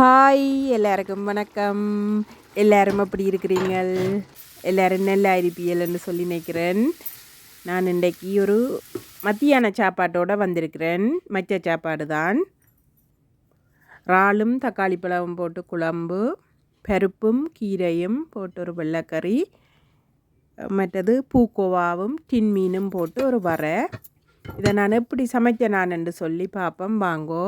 Hi எல்லாருக்கும் வணக்கம். எல்லாரும் எப்படி இருக்கிறீங்கள்? எல்லோரும் நல்லா இருப்பீங்கள்னு சொல்லி நினைக்கிறேன். நான் இன்றைக்கி ஒரு மத்தியான சாப்பாட்டோடு வந்திருக்கிறேன். மற்ற சாப்பாடு தான். இறாலும் தக்காளி பழமும் போட்டு குழம்பு, பருப்பும் கீரையும் போட்டு ஒரு வெள்ளைக்கறி, மற்றது பூக்கோவாவும் டின் மீனும் போட்டு ஒரு வரை. இதை நான் எப்படி சமைச்சேன் நான் என்று சொல்லி பார்ப்போம் வாங்கோ.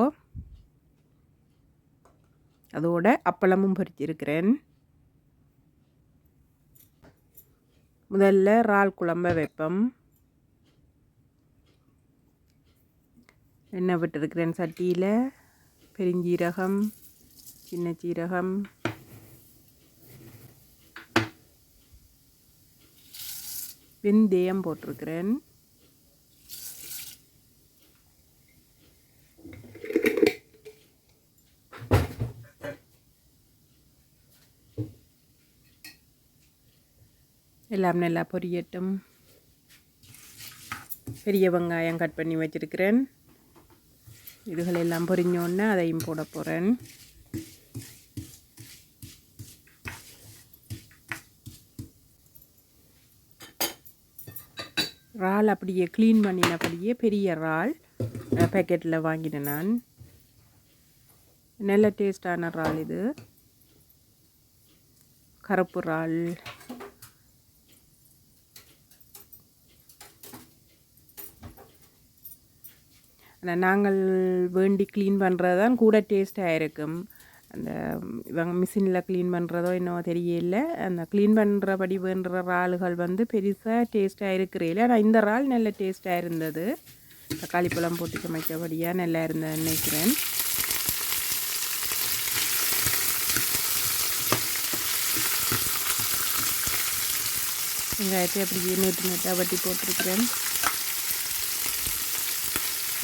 அதோட அப்பளமும் பொரிச்சிருக்கிறேன். முதல்ல இறால் குழம்ப வைப்போம். எண்ணெய் விட்டுருக்கிறேன் சட்டியில். பெருஞ்சீரகம், சின்ன சீரகம், வெந்தயம் போட்டிருக்கிறேன். எல்லாம் நல்லா பொரியட்டும். பெரிய வெங்காயம் கட் பண்ணி வச்சுருக்கிறேன். இதுகளெல்லாம் பொரிஞ்சோன்னே அதையும் போட போகிறேன். இறால் அப்படியே க்ளீன் பண்ணினபடியே பெரிய இறால் பேக்கெட்டில் வாங்கினேன் நான். நல்ல டேஸ்டான இறால் இது. கருப்பு இறால். ஆனால் நாங்கள் வேண்டி க்ளீன் பண்ணுறது தான் கூட டேஸ்ட்டாக இருக்கும். அந்த இவங்க மிஷினில் க்ளீன் பண்ணுறதோ இன்னும் தெரியல. அந்த க்ளீன் பண்ணுறபடி வேண்டுற இறால்கள் வந்து பெருசாக டேஸ்ட்டாக இருக்கிறதில்ல. ஆனால் இந்த இறால் நல்ல டேஸ்ட்டாக இருந்தது. தக்காளி பழம் போட்டு சமைச்சபடியாக நல்லா இருந்ததுன்னு நினைக்கிறேன். வெங்காயத்தை அப்படியே நீட்டாக வட்டி போட்டிருக்கிறேன்.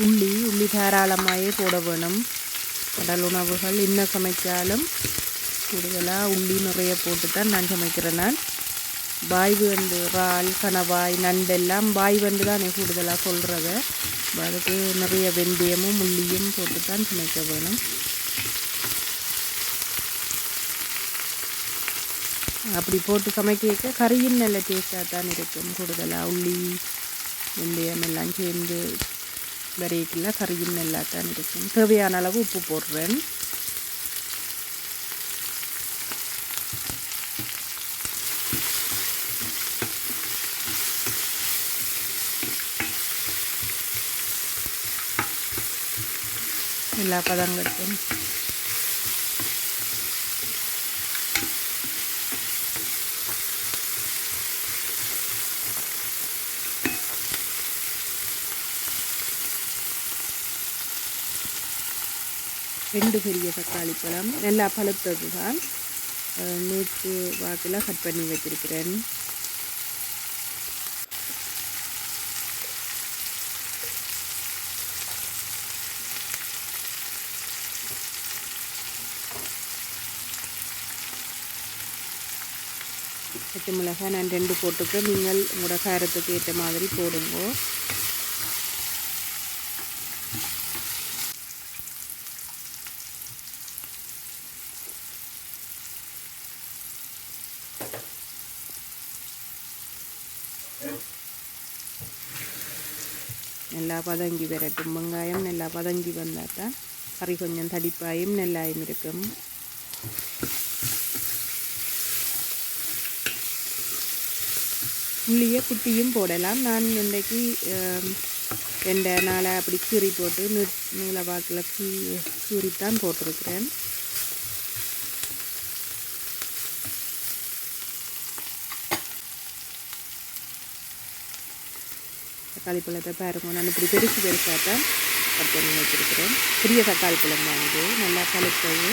உள்ளி தாராளமாகவே போட வேணும். கடல் உணவுகள் இன்னும் சமைச்சாலும் கூடுதலாக உள்ளி நிறைய போட்டு தான் நான் சமைக்கிறேன். நான் பாய் வந்து இறால், கணவாய், நண்டெல்லாம் பாய் வந்து தான் கூடுதலாக சொல்கிறத. அதுக்கு நிறைய வெந்தயமும் உள்ளியும் போட்டு தான் சமைக்க வேணும். அப்படி போட்டு சமைக்க கறியும் நல்ல டேஸ்ட்டாக தான் இருக்கும். கூடுதலாக உள்ளி வெந்தயம் எல்லாம் சேர்ந்து வரையில கறியும் நல்லா தான் இருக்கும். தேவையான அளவு உப்பு போடுறேன். எல்லா பதங்கட்டும். ரெண்டு பெரிய தக்காளி பழம் நல்லா பழுத்தது தான். நேற்று வாக்கில் கட் பண்ணி வச்சிருக்கிறேன். பச்சை மிளகாய் நான் 2 போட்டுக்க. நீங்கள் உங்களோட காரத்துக்கு ஏற்ற மாதிரி போடுங்க. நல்லா பதங்கி வரட்டும். வெங்காயம் நல்லா பதங்கி வந்தால் தான் கறி கொஞ்சம் தடிப்பாயும் நல்லாயும் இருக்கும். உள்ளியை குட்டியும் போடலாம். நான் இன்றைக்கு 2 நாளாக அப்படி கீறி போட்டு நீள வாக்கில் கீறித்தான் போட்டிருக்கிறேன். தக்காளி பழத்தை பாருங்க. நான் இப்படி பெருசாக தான் கட் பண்ணி வச்சுருக்கிறேன். பெரிய தக்காளி பழம் தான் இது. நல்லா பழுத்தது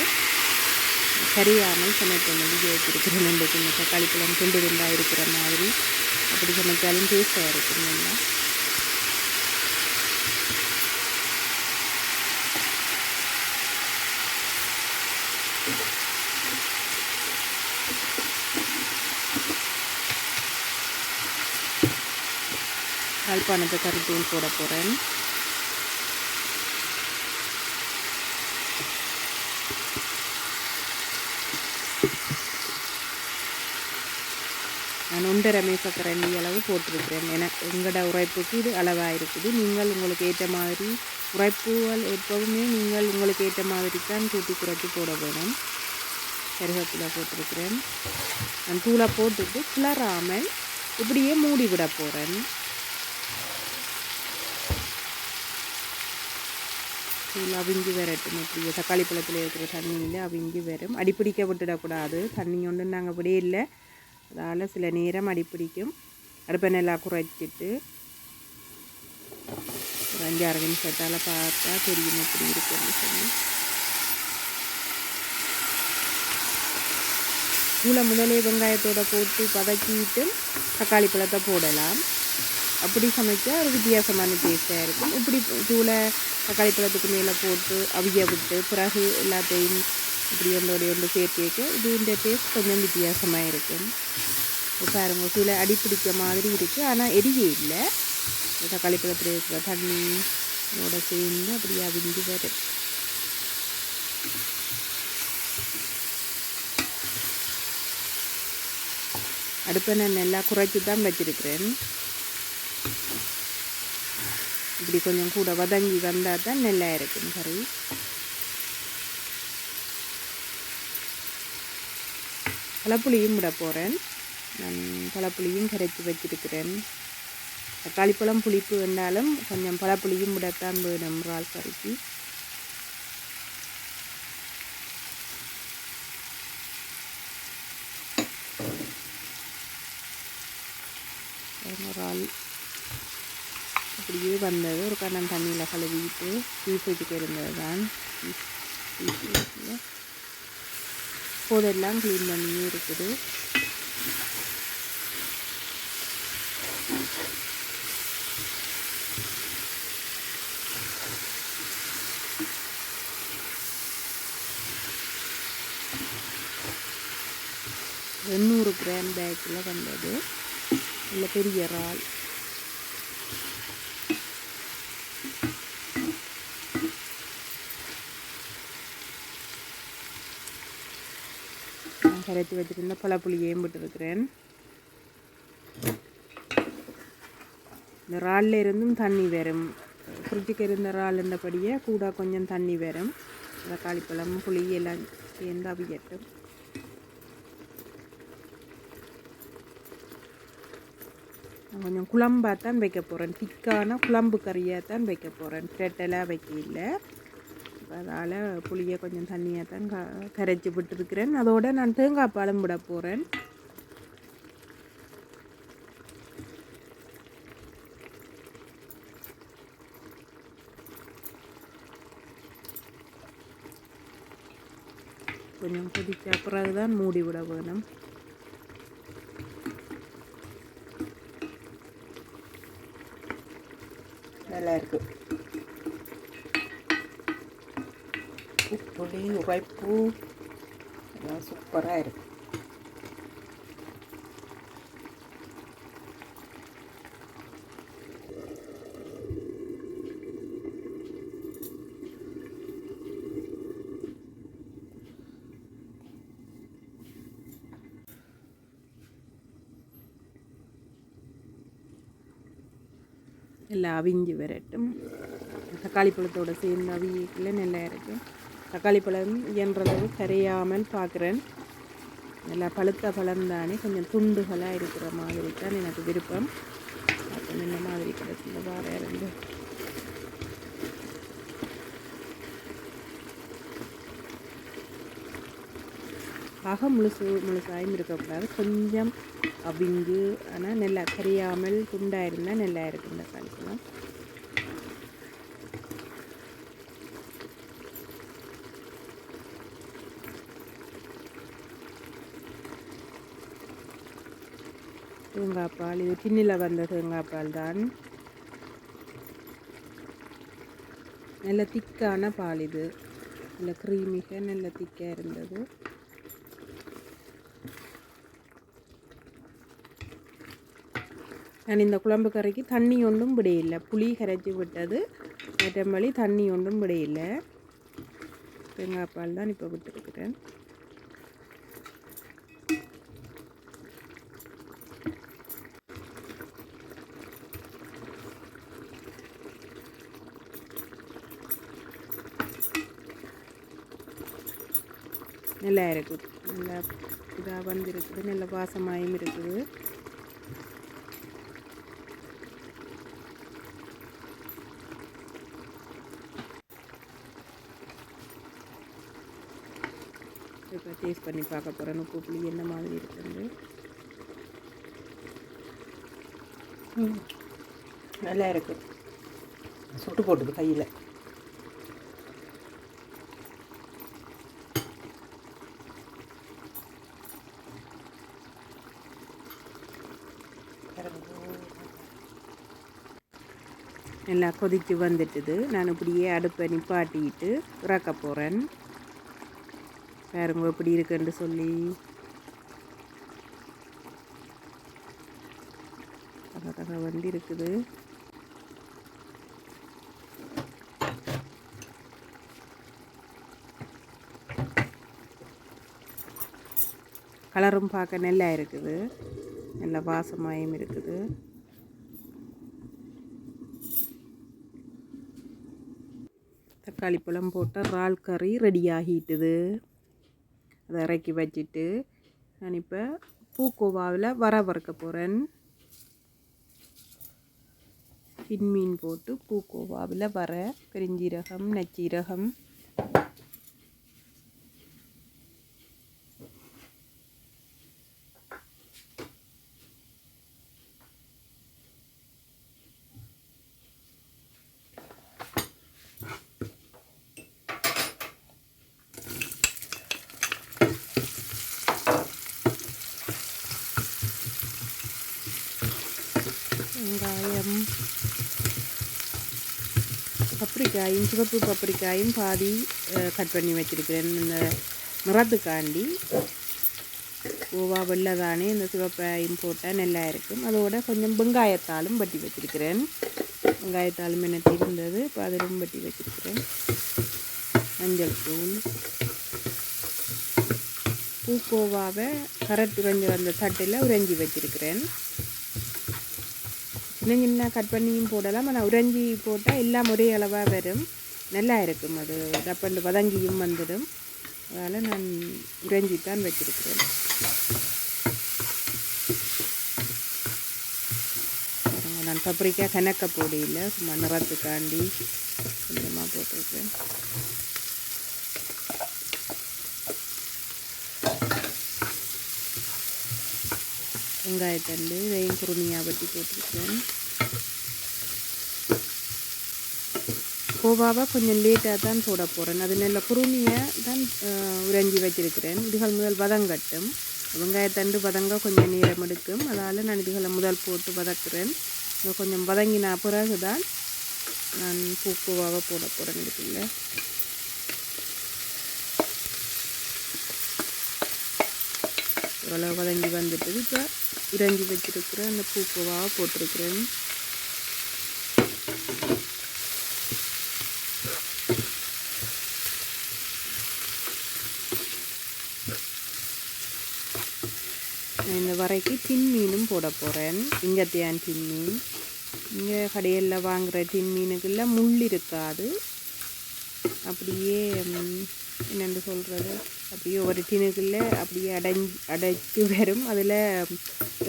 கறியாமல் சமைப்பேன் வச்சுருக்கிறேன். இன்றைக்கு இந்த தக்காளி பழம் 2 இருக்கிற மாதிரி அப்படி சமைச்சாலும் டேஸ்ட்டாக இருக்கும். நல்லா யாழ்ப்பாணத்தை கறித்தூள் போட போகிறேன். 1.5 மேசக்கரண்டி அளவு போட்டிருக்கிறேன். எங்களோட உரைப்புக்கு இது அளவாக இருக்குது. நீங்கள் உங்களுக்கு ஏற்ற மாதிரி உரைப்புகள் எப்போவுமே நீங்கள் உங்களுக்கு ஏற்ற மாதிரி தான் கூட்டி குறைச்சி போட வேணும். கருவேப்பிலை போட்டிருக்கிறேன். நான் தூளை போட்டுட்டு கிளறாமல் இப்படியே மூடி விட போகிறேன். தூள் அவிஞ்சி வரட்டும். இப்படியே தக்காளி பழத்தில் இருக்கிற தண்ணியில் அவிஞ்சி வரும். அடிப்பிடிக்க விட்டுடக்கூடாது. தண்ணி ஒன்று நாங்கள் அப்படியே இல்லை, அதால் சில நேரம் அடிப்பிடிக்கும். அடுப்பை நல்லா குறைச்சிட்டு ஒரு 5-6 நிமிஷத்தால் பார்த்தா தெரியும் எப்படி இருக்குன்னு சொல்லி. தூளை முதலே வெங்காயத்தோடு போட்டு பதக்கிட்டு தக்காளி பழத்தை போடலாம். அப்படி சமைச்சா ஒரு வித்தியாசமான டேஸ்ட்டாக இருக்கும். இப்படி தூளை தக்காளி பழத்துக்கு மேலே போட்டு அவிய விட்டு பிறகு எல்லாத்தையும் இப்படி ஒன்று சேர்த்து இது இந்த டேஸ்ட் கொஞ்சம் வித்தியாசமாக இருக்கும். பாருங்க, தூளை அடிப்பிடிக்க மாதிரி இருக்குது, ஆனால் எரியே இல்லை. தக்காளி பழத்தில் இருக்கிற தண்ணியோட சேர்ந்து அப்படியே அவிஞ்சு வரும். அடுப்பை நான் நல்லா குறைச்சி தான் வச்சிருக்கிறேன். இப்படி கொஞ்சம் கூட வதங்கி வந்தால் தான் நல்லா இருக்கும் கறி. பழப்புளியும் விட போகிறேன். நான் பழப்புளியும் கரைச்சி வச்சிருக்கிறேன். தக்காளி பழம் புளிப்பு வேண்டாலும் கொஞ்சம் பழப்புளியும் விடத்தான் வேணும் இறால் கறிக்கு. இறால் அப்படியே வந்தது. ஒரு கண்ணன் தண்ணியில் கழுவிட்டு பீஸுக்கு இருந்தது தான். போதெல்லாம் க்ளீன் பண்ணியே இருக்குது. $800 கிராம் பேக்கில் வந்தது. நல்ல பெரிய இறால். கரைச்சி வச்சுருந்த பழப்புளியையும் விட்டுருக்கிறேன். இந்த இறாலில் இருந்தும் தண்ணி வரும். ஃப்ரிட்ஜுக்கு இருந்த இறால் இருந்தபடியே கூட கொஞ்சம் தண்ணி வரும். தக்காளி பழம் புளி எல்லாம் சேர்ந்து அவியட்டும். கொஞ்சம் குழம்பாக தான் வைக்க போகிறேன். திக்கான குழம்பு கறியாக தான் வைக்க போகிறேன். ஃப்ரெட்டெல்லாம் வைக்க இல்லை. அதால் புளியை கொஞ்சம் தண்ணியாக தான் கரைச்சி விட்டுருக்கிறேன். அதோடு நான் தேங்காய் பாலும் விட போகிறேன். கொஞ்சம் கொதிச்ச பிறகு தான் மூடி விட வேணும். நல்லா இருக்கு. புளி உரைப்பு எல்லாம் சூப்பராக இருக்கு. எல்லாம் அவிஞ்சு வரட்டும். தக்காளி பழத்தோடு சேர்ந்து அவியக்குள்ள நல்லா இருக்கும். தக்காளி பழம் இயன்றளவு கரையாமல் பார்க்குறேன். நல்லா பழுத்த பழம் தானே, கொஞ்சம் துண்டுகளாக இருக்கிற மாதிரி தான் எனக்கு விருப்பம். அப்போ இந்த மாதிரி கிடைச்சில வார இருந்து ஆக முழுசாயும் இருக்கக்கூடாது. கொஞ்சம் அவிஞ்சு ஆனால் நல்லா கரியாமல் துண்டாக இருந்தால் நல்லா இருக்கும் தக்காளி பழம். தேங்காய் பால், இது டின்னில் வந்த தேங்காய் பால் தான். நல்ல திக்கான பால், இது நல்ல க்ரீமிக நல்ல திக்காக இருந்தது. நான் இந்த குழம்பு கறிக்கு தண்ணி ஒன்றும் விடையில்லை. புளி கரைச்சி விட்டது, மற்றபடி தண்ணி ஒன்றும் விடையில்லை. தேங்காய் பால் தான் இப்போ விட்டுருக்கிறேன். நல்லா இருக்குது. நல்லா இதாக வந்துருக்குது, நல்ல வாசமாயும் இருக்குது. இப்போ டேஸ்ட் பண்ணி பார்க்க போகிறேன் உப்பு புளி என்ன மாதிரி இருக்குது. நல்லா இருக்குது. சுட்டு போட்டுது கையில். நல்லா கொதித்து வந்துட்டுது. நான் இப்படியே அடுப்பை நிப்பாட்டிட்டு இறக்க போகிறேன். பாருங்க எப்படி இருக்குன்னு சொல்லி. தக வந்து இருக்குது. கலரும் பார்க்க நல்லா இருக்குது, நல்ல வாசமாயும் இருக்குது. தக்காளி பழம் போட்ட இறால் கறி ரெடி ஆகிட்டுது. அதை இறக்கி வச்சுட்டு நான் இப்போ பூக்கோவாவில் வறுக்க போகிறேன். மீன் போட்டு பூக்கோவாவில் பெருஞ்சீரகம், நச்சீரகம், வெங்காயம், பப்ரிக்காயும், சிவப்பு பப்ரிக்காயும் பாதி கட் பண்ணி வச்சுருக்கிறேன். இந்த நிறத்துக்காண்டி கோவா வெள்ளை தானே இந்த சிவப்பாயும் போட்டால் நல்லா இருக்கும். அதோட கொஞ்சம் வெங்காயத்தாலும் வட்டி வச்சுருக்கிறேன். வெங்காயத்தாலும் எனக்கு இருந்தது, இப்போ அதிலும் வட்டி வச்சுருக்கிறேன். மஞ்சள் தூள், பூக்கோவாவை கரெக்ட் உறைஞ்சி வந்த தட்டில் உறைஞ்சி வச்சுருக்கிறேன். சின்ன சின்ன கட் பண்ணியும் போடலாம். ஆனால் உறைஞ்சி போட்டால் எல்லாம் ஒரே அளவாக வரும், நல்லா இருக்கும். அது டப்பண்டு வதங்கியும் வந்துடும். அதனால் நான் உறைஞ்சி தான் வச்சுருக்கிறேன். நான் பப்ரிக்காய் கணக்க போடையில் சும்மா நிறத்துக்காண்டி கொஞ்சமாக போட்டிருக்கேன். வெங்காயத்தண்டு இதையும் குருணியாக வட்டி போட்டிருக்கேன். கோவாவை கொஞ்சம் லேட்டாக தான் போட போகிறேன். அது நல்ல குருணியை தான் உறைஞ்சி வச்சிருக்கிறேன். இதுகள் முதல் வதங்கட்டும். வெங்காயத்தண்டு வதங்க கொஞ்சம் நேரம் எடுக்கும். அதால் நான் இதுகளை முதல் போட்டு வதக்குறேன். கொஞ்சம் வதங்கின பிறகு தான் நான் பூக்கோவாவை போட போகிறேன். இதுக்குள்ள ஓரளவு வதங்கி வந்துட்டு இப்போ உறைஞ்சி வச்சிருக்கிற அந்த பூக்கோவாவை போட்டிருக்கிறேன். இந்த வரைக்கு டின் மீனும் போட போகிறேன். இங்கத்தையான் டின் மீன். இங்கே கடையில் வாங்குகிற டின் மீனுக்குள்ள முள் இருக்காது. அப்படியே என்னென்னு சொல்கிறது, அப்படியே ஒரு டினுக்குள்ளே அப்படியே அடைச்சி வரும். அதில்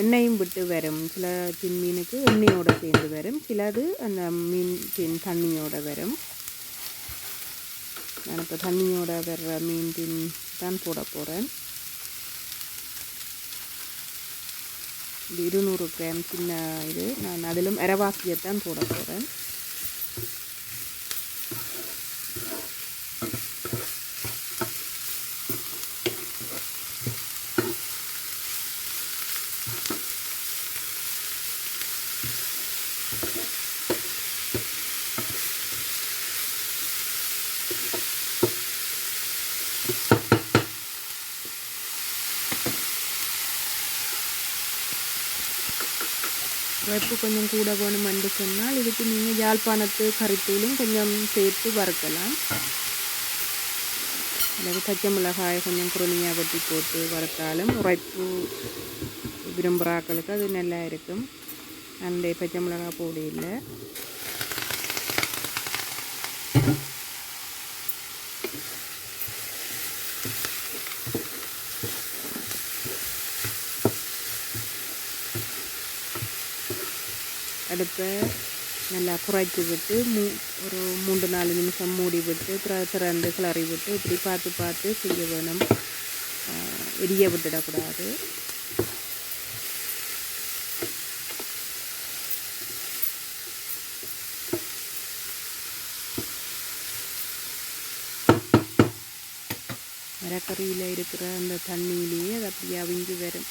எண்ணெயும் விட்டு வரும். சில டின் மீனுக்கு எண்ணெயோடு சேர்ந்து வரும், சிலது அந்த மீன் டின் தண்ணியோடு வரும். நான் இப்போ தண்ணியோட வர்ற மீன் டின் தான் போட போகிறேன். 200 கிராம் சின்ன இது. நான் அதிலும் அரைவாசியத்தான் போட போகிறேன். உப்பு கொஞ்சம் கூட வேணுமென்று சொன்னால் இதுக்கு நீங்கள் யாழ்ப்பாணத்து கறித்தூளும் கொஞ்சம் சேர்த்து வறுக்கலாம். அல்லது பச்சை மிளகாய் கொஞ்சம் குருணியாக வெட்டி போட்டு வறுத்தாலும் உரைப்பு விரும்புகிறாக்களுக்கு அது நல்லா இருக்கும். அந்த பச்சை மிளகாய் போட இல்லை. அடுப்பை நல்லா குறைச்சி விட்டு ஒரு 3-4 நிமிஷம் மூடி விட்டு திறந்து கிளறி விட்டு இப்படி பார்த்து பார்த்து செய்ய வேணும். எரிய விட்டுடக்கூடாது. மரக்கறியில் இருக்கிற அந்த தண்ணியிலேயே அது அப்படியே அவிஞ்சு வரும்.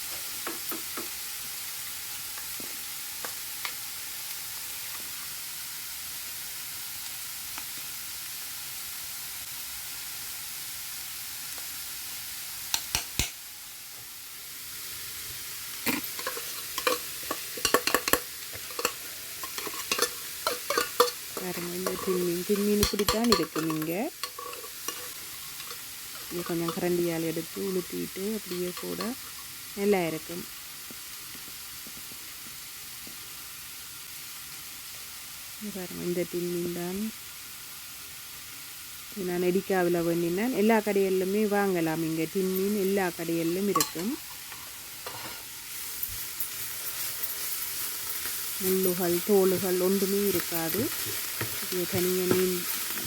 பாருங்க, இந்த தின்மீன் இப்படித்தான் இருக்கும். இங்கே இது கொஞ்சம் கரண்டியால் எடுத்து உளுத்திட்டு அப்படியே கூட நல்லா இருக்கும். பாருங்க, இந்த தின்மீன் தான் நான் எடிக்காவில் வேண்டினேன். எல்லா கடையிலுமே வாங்கலாம். இங்கே தின்மீன் எல்லா கடையிலும் இருக்கும். முள்ளுகள் தோளுகள் ஒன்றுமே இருக்காது. தனியாக மீன்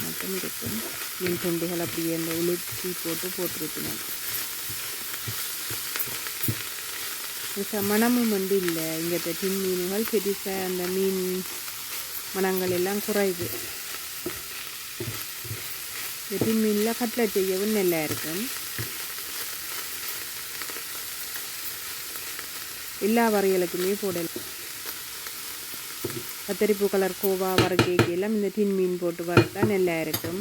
மட்டும் இருக்கும். மீன் துண்டுகள் அப்படியே அந்த உளுத்தி போட்டிருக்கணும். மனமும் இல்லை. இங்கே டின் மீன்கள் பெருசாக அந்த மீன் மனங்கள் எல்லாம் குறைவு. டின் மீனில் கட்லட் செய்யவும் நல்லா இருக்கும். எல்லா வரைகளுக்குமே போடலாம். கத்தரிப்பு கலர் கோவா வறுக்கைக்கு எல்லாம் இந்த டின் மீன் போட்டு வறுத்தா நல்லா இருக்கும்.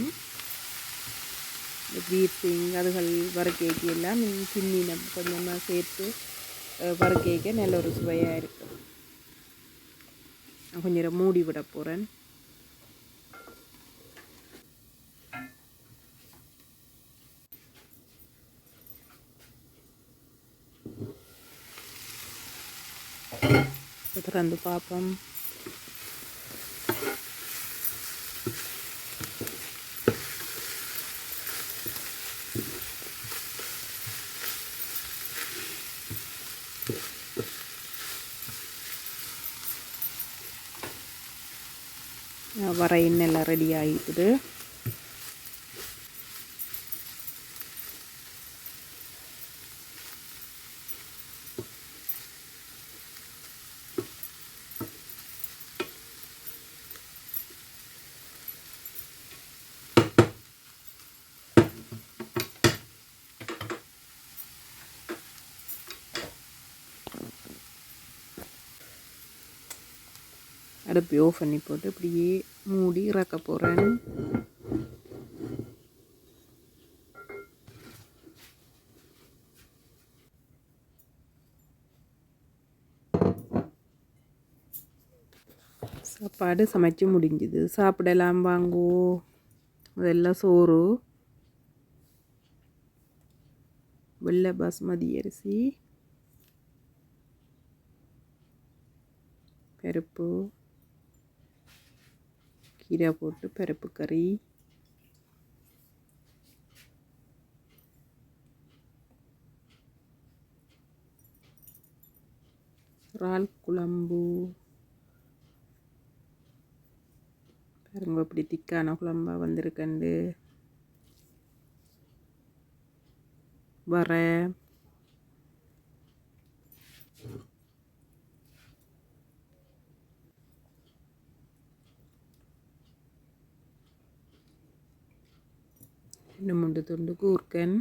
பீஃபிங் அதுகள் வறுக்கைக்கு எல்லாம் டின் மீனை கொஞ்சமாக சேர்த்து வறுக்கைக்கு நல்ல ஒரு சுவையாக இருக்கும். நான் கொஞ்சம் மூடி விட போகிறேன். திறந்து பார்ப்போம். வரையின் எல்லாம் ரெடி ஆகிடுது. அடுப்பு ஆஃப் பண்ணி போட்டு இப்படியே மூடி இறக்க போகிறேன். சாப்பாடு சமைச்சு முடிஞ்சுது. சாப்பிடலாம் வாங்குவோம். அதெல்லாம் சோறு, வெள்ளை பாஸ்மதி அரிசி, பருப்பு, கீரை போட்டு பருப்பு கறி, இறால் குழம்பு. பாருங்க இப்படி திக்கான குழம்பா வந்திருக்கண்டு. வர ரெண்டு துண்டு கூர்க்கன்,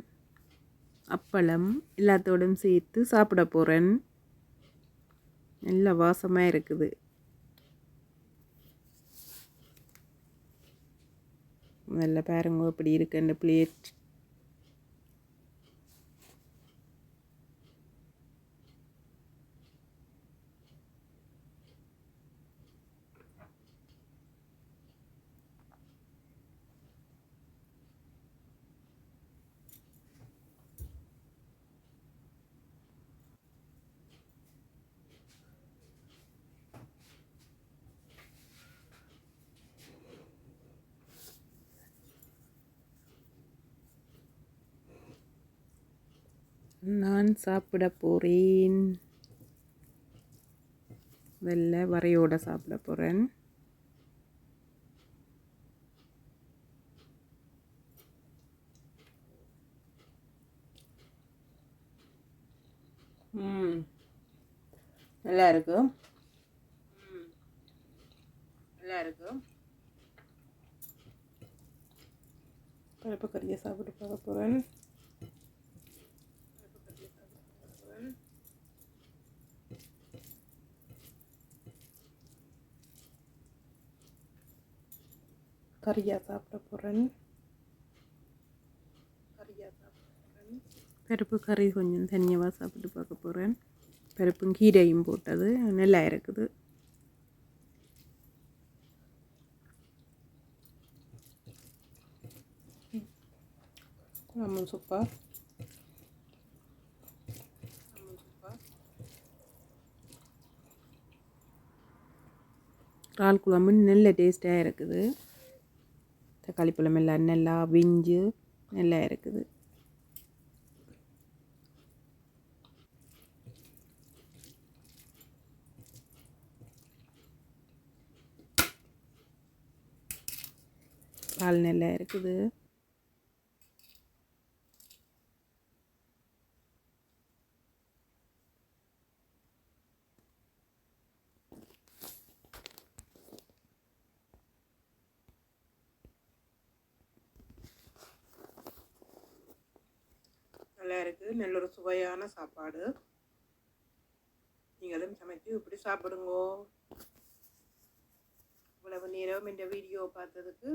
அப்பளம் எல்லாத்தோடும் சேர்த்து சாப்பிட போகிறேன். நல்ல வாசமாக இருக்குது. நல்ல பாருங்க இப்படி இருக்கு அந்த பிளேட். நான் சாப்பிட போகிறேன். வெள்ளை வரையோட சாப்பிட போகிறேன். நல்லா இருக்கு. நல்லா இருக்கு. பருப்பு கறியை சாப்பிட்டு பார்க்க போகிறேன். கறியாக சாப்பிட போகிறேன். பருப்பு கறி கொஞ்சம் தனியாக சாப்பிட்டு பார்க்க போகிறேன். பருப்பும் கீரையும் போட்டது நல்லா இருக்குது. Lemon super. இறால் குழம்பு நல்ல டேஸ்ட்டாக இருக்குது. தக்காளி பழம் எல்லாம் நல்லா விஞ்சு நல்லா இருக்குது. பால் நல்லா இருக்குது. நல்லா இருக்குது. நல்ல ஒரு சுவையான சாப்பாடு. நீங்களும் சமைச்சு இப்படி சாப்பிடுங்கோ. இவ்வளவு நேரம் இந்த வீடியோ பார்த்ததுக்கு